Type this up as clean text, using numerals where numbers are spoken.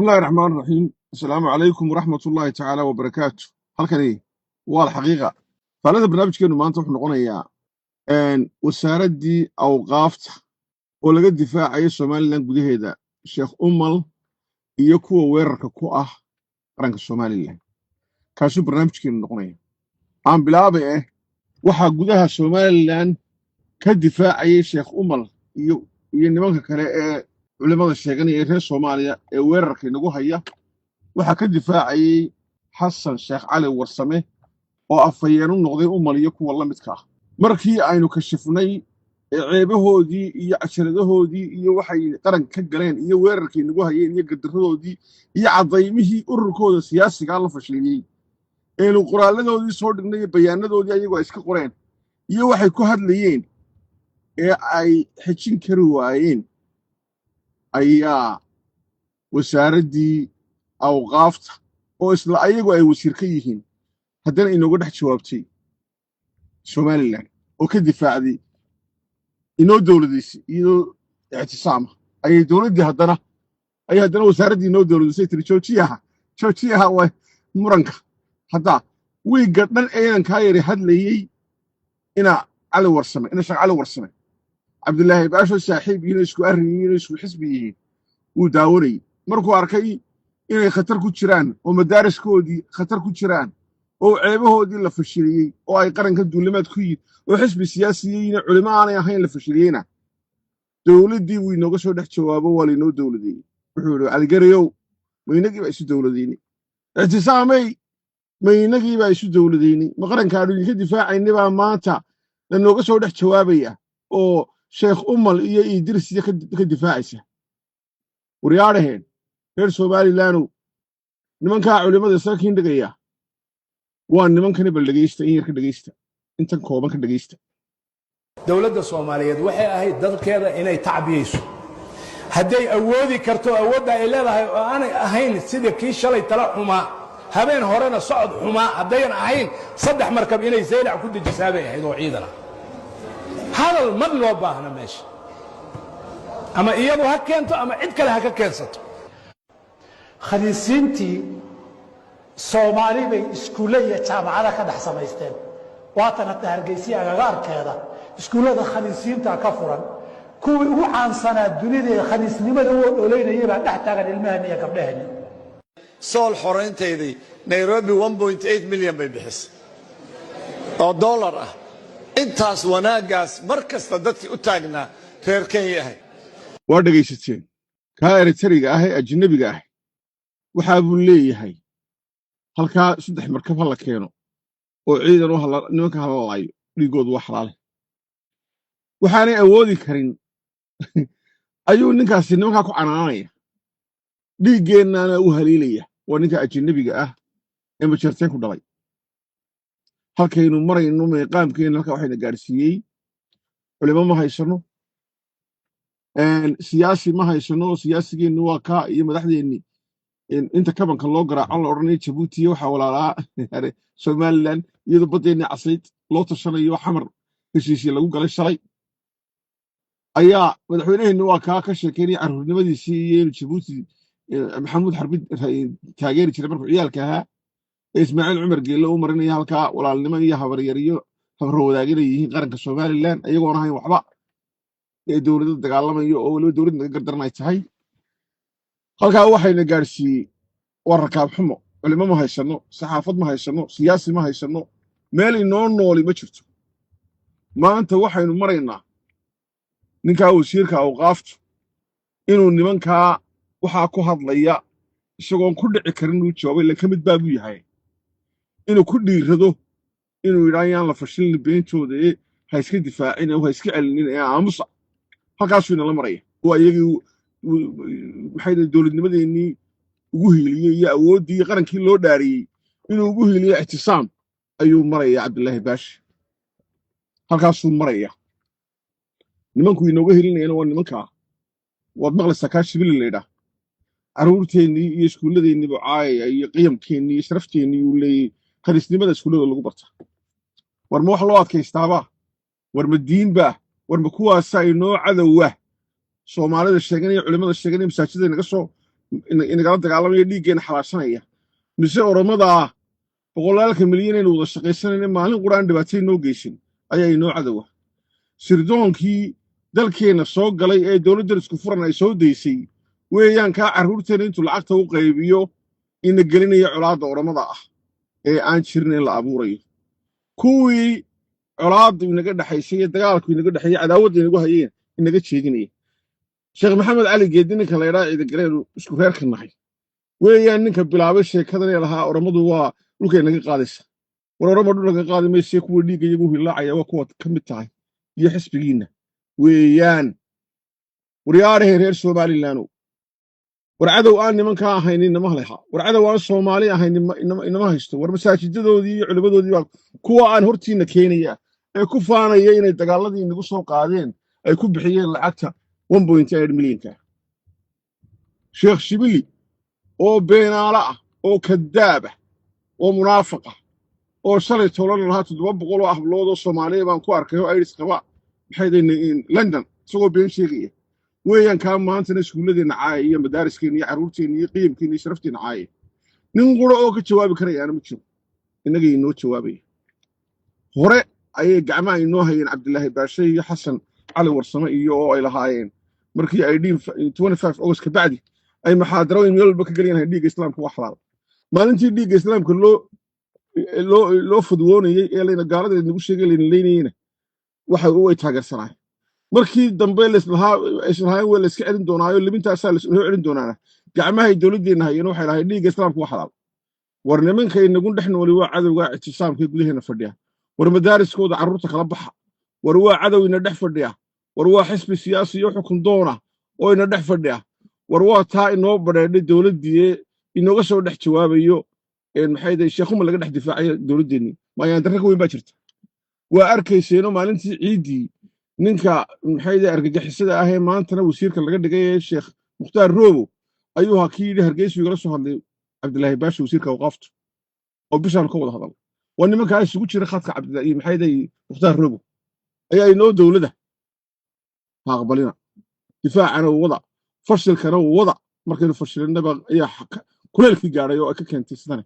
الله الرحمن الرحيم. السلام عليكم ورحمة الله تعالى وبركاته. halkani waa xaqiiqa falada barnaamijkeenu maanta wuxuu noqonayaa wasaaradii awqaafta oo laga difaacayo Soomaaliland gudaheeda Sheekh Umal iyo kuwa weerarka ku ah qaranka Soomaaliland kaasoo barnaamijkeenu noqonaya aan bilaabay waxa gudaha Soomaaliland ka difaacayay Sheekh Umal iyo nimanka kale ee culimada sheeganaya reer Soomaaliya ee weerarka inagu haya waxa ka difaacayay Xasan Sheekh Cali Warsame oo afayeen u noqday Umal iyo kuwa la midka ah markii aynu kashifnay ceebahoodii iyo casharadahoodii iyo waxay qaran ka galeen iyo weerarkii inagu hayeen iyo gadaradoodii iyo cadaymihii ururkooda siyaasiga la fashiliyay ee qoraaladoodii soo dhignay bayaanadoodii ayagoo iska qoreen iyo waxay ku hadlayeen ee ay xijin kari waayeen ayaa wasaaradii awqaafta oo isla ayagu ay wasiir ka yihiin haddana inooga dhex jawaabtay Somaliland oo ka difaacday inoo dawladaysi iyo ictisaama ayay dawladii haddana wasaaradii inoo dawladaysi tiri joojiyaha waa muranka hadda wiiga dhan ciidanka yari hadlayay ina Sheekh Cali Warsame Cabdullaahi Baasho saaxiib inuu isku arriyiin isku xisbi yihiin uu daawanay markuu arkay inay khatar ku jiraan oo madaariskoodii khatar ku jiraan oo ceebahoodii la fashiliyay oo ay qaranka duulimaad ku yihiin oo xisbi siyaasiyiin culimo aanay ahayn la fashiliyayna dawladii uu inooga soo dhex jawaabo waa inoo dawladeeyay wuxuu yiri Aligariyow maynagii baa isu dawladeeyay ictisaamay maynagii baa isu dawladeeyay ma qarankaadu ka difaacaynay baa maanta inooga soo dhex jawaabaya oo Sheekh Umal iyo Idris ka difaacaysa waryaadaheen reer Somaliland nimanka culimada sakiin dhigaya waa nimankani bal dhageysta in yar ka dhageysta intan kooban ka dhageysta dawladda Soomaaliyeed waxay ahayd dalkeeda inay tacbiyeyso haday awoodi karto awoodda ay leedahay oo aanay ahayn sida kii shalay tala xuma habeen horena socod xuma hadayan ahayn saddex markab inay Zeylac ku dejisaabay ahayd oo ciidana hadal mad loo baahna meesha ama iyadu ha keento ama cid kale ha ka keensato khaniisiintii Soomaali bay iskuulada jaamacada ka dhax samaysteen waatan hadda Hargeysa agaga arkeeda iskuulada khaniisiinta ka furan kuwii ugu caansanaa dunida khaniisnimada oo dholeynayay baa dhex taagan ilmahan iyo gabdhahan sool xoreynteedii Nairobi 1.8 milyan bay bixisay oo dollar ah intaas wanaagaas markasta dadkii u taagnaa reer Kenya ah waa dhageysateen ka Eritrea ah ee ajnabiga ah waxa uu leeyahay halka saddex markab la keeno oo ciidan oo nimanka halaayo dhigood wax xalaal waxaanay awoodi karin ayuu ninkaasi nimanka ku canaanaya dhigeennana u haleelaya waa ninka ajnabiga ah ee majarteen ku dhalay halkaynu marayno meeqaamkeena halka waxayna gaarsiiyay culimo ma haysano siyaasi ma haysano siyaasigeenu waa ka iyo madaxdeeni inta kabanka loo garaaco la oranay Djibouti waxa walaalaa Somaliland iyadoo badeena casayd loo tashanayo xamar heshiisyo lagu galay shalay ayaa madaxweynaheenu waa ka sheekeynay carruurnimadiisii iyo Djibouti Maxamuud Xarbid taageeri jiray markuu ciyaalka ahaa Ismaaciil Cumar Geelo oo marinaya halka walaalnimo iyo habaryariyo habro wadaagay yihiin qaranka Somaliland ayagoo ahayn waxba ee dawladda dagaalamayo oo waliba dawladda naga gardaranay tahay halka waxayna gaarsiiyay wararka xumo culimo ma haysano saxaafad ma haysano siyaasi ma haysano meel inoo nooli ma jirto maanta waxaynu maraynaa ninka wasiirka awqaafta inuu nimanka waxa ku hadlaya isagoo ku dhici karin uu jawaabay la kamid baa buu yahay inuu ku dhiirado inuu yiraahdo la fashilin beentooda ha iska difaacin oo ha iska celinin ee aamusa halkaas uu la maraya oo ayagii waxay dawladnimadeennii ugu hiiliyay iyo awoodii qarankii loo dhaariyay inuu ugu hiiliyo ictisaam ayuu maraya Cabdullaahi Baash halkaas uu maraya nimanku inooga hiilinayna waa nimanka wad maqlaysaa ka shibil leeyahay caruurteennii iyo iskuuladeennii bucaaya iyo qiyamkeennii iyo sharafteenii uu leeyahay khaniisnimada iskuulada lagu barta war ma wax loo adkaystaaba war ma diinba war ma kuwaas ay noo cadawah Soomaalida sheeganaya culimada sheeganaya masaajidada naga soo inagala dagaalamaya dhiiggeena xalaashanaya mise oromada boqolaalka milyan aynu wada shaqaysanayna maalin quraan dhibaatay noo geysan ayaa inoo cadowa sirdoonkii dalkeenna soo galay ee dowladdan isku furan ay soo daysay weeyaan kaa carruurteena intuu lacagta u qaybiyo ina gelinaya colaadda oromada ah ee aan jirin in la abuurayo kuwii colaadda inaga dhexaysay ee dagaalku inaga dhexeeyey cadaawadda inagu hayeen inaga jeedinaya sheekh maxamed cali geedi ninka la yidhaha ciidagaleenu isku reerka nahay weeyaan ninka bilaabay sheekadan ee lahaa oromadu waa dhulkay naga qaadaysa war oroma dhul naga qaadi mayse kuwa dhiigga iyagu hilaacaya waa kuwaad ka mid tahay iyo xisbigiinna weeyaan waryaarahay reer somalilaano war cadow aan nimankaa ahaynin nama leha war cadow aan soomaali ahaynin inama haysto war masaajidadoodii iyo culimadoodii baa kuwa aan hortiinna keenaya ee ku faanaya inay dagaaladii inagu soo qaadeen ay ku bixiyeen lacagta 1.8 milyanka sheekh shibili oo beenaala ah oo kadaab ah oo munaafiq ah oo shalay toolan lahaa 700 oo hablood oo Soomaaliya baan ku arkay oo Irish qaba maxay in London isagoo been sheegaya weeyaan ka maantana iskuuladeenna caay iyo madaariskeena iyo carruurteena iyo qiimkeena iyo sharafteena caay nin qura oo ka jawaabi karaya ma jiro inaga inoo jawaabay hore ayay gacmaha inoo hayeen Cabdullaahi Baashe iyo Xasan cali warsame iyo oo ay lahaayeen markii ay 25 August ka bacdi ay maxaadarooyin meel walba ka galiyeen dhiigga islaamka wax xalaal maalintii dhiigga islaamka loo fudwoonayay ee layna gaalada nagu sheegay layna leynayna waxa uu ay taageersanay markii dambe islahaan waa la iska celin doonaayo libintaasaa la soo celin doonaana gacmaha dawladdeena hayeen waxay lahayd dhiigga islaamka wax xalaal war nimanka inagu dhex nooli waa cadowga ictisaamka gudaheena fadhiya war madaariskooda carruurta kala baxa war waa cadow ina dhex fadhiya war waa xisbi siyaasi iyo xukun doona oo ina dhex fadhiya war waa taa inoo badheedhay dawladdii inooga soo dhex jawaabayo maxay day sheekhu laga dhex difaacayo dawladdeennii maayaan darro ka weyn baa jirta waa arkayseeno maalintii ciidii ninka maxay day argagixisada ah ee maantana wasiirka laga dhigay ee sheekh mukhtaar roobo ayuu hakii yidhi hargeysu igala soo hadlay cabdilaahi baashe wasiirka awqaafta oo bishaan ka wada hadal waa nimankaa isugu jira khadka cabdilaahi maxay day mukhtaar roobo ayaa inoo dawladda ha aqbalina difaacana wada fashilkana wada markaynu fashilinaba ayaa kuleelkii gaadhay oo ay ka keentay sidane